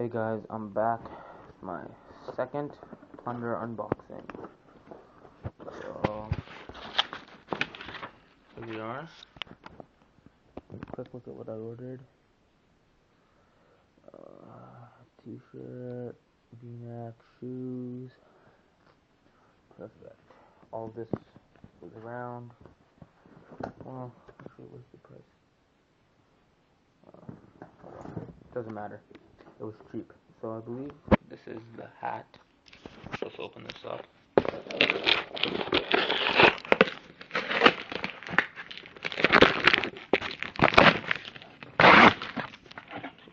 Hey guys, I'm back with my second Plndr unboxing. So, here we are. Quick look at what I ordered. T-shirt, V-neck, shoes. Perfect. All this was around. Well, actually, what's the price? Doesn't matter. It was cheap. So I believe this is the hat. Let's open this up.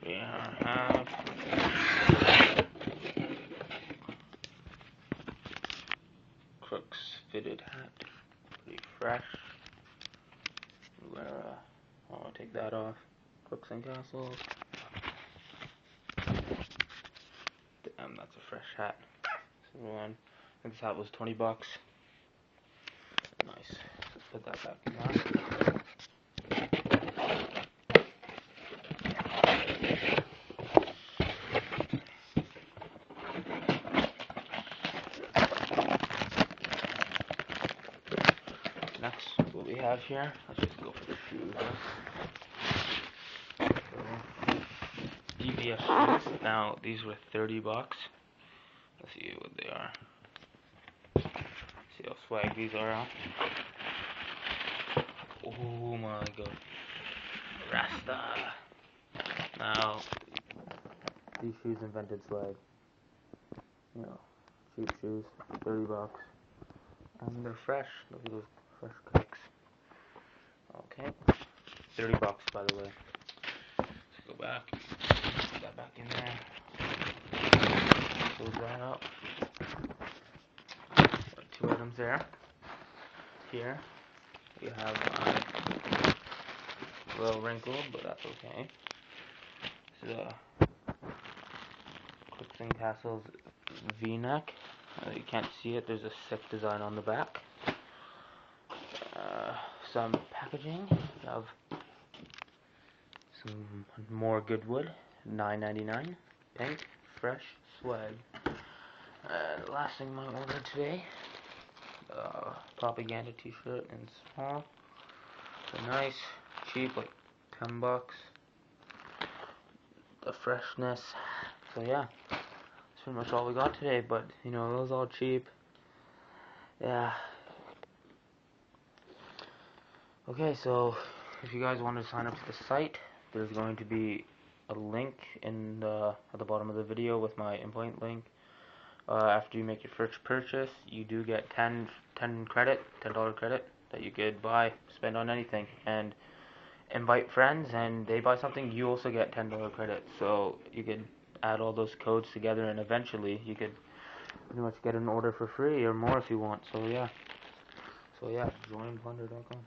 We have Crooks fitted hat. Pretty fresh. I'll take that off. Crooks and Castles. Damn, that's a fresh hat. I think this hat was 20 bucks. Nice. Let's put that back in there. Next, what we have here, let's just go for the shoes. EBS shoes. Now, these were 30 bucks. Let's see what they are. See how swag these are. Oh my god. Rasta. Now, these shoes invented swag. You know, cheap shoes, 30 bucks. And they're fresh. Look at those fresh kicks. Okay. 30 bucks, by the way. Let's go back. Put that back in there. Close that up. Two items there. Here, we have a little wrinkled, but that's okay. This is a Crooks and Castles V-neck. You can't see it, there's a sick design on the back. Some packaging. We have some more Goodwood, $9.99. Pink, fresh swag. The last thing I ordered today, propaganda t-shirt in small. They're nice, cheap, like 10 bucks. The freshness. So yeah, that's pretty much all we got today, but you know, it was all cheap. Yeah. Okay, so if you guys want to sign up to the site, there's going to be a link in at the bottom of the video with my invite link. After you make your first purchase, you do get $10 credit that you could spend on anything, and invite friends, and they buy something, you also get $10 credit. So you could add all those codes together, and eventually you could pretty much get an order for free or more if you want. So yeah, join Plndr.com.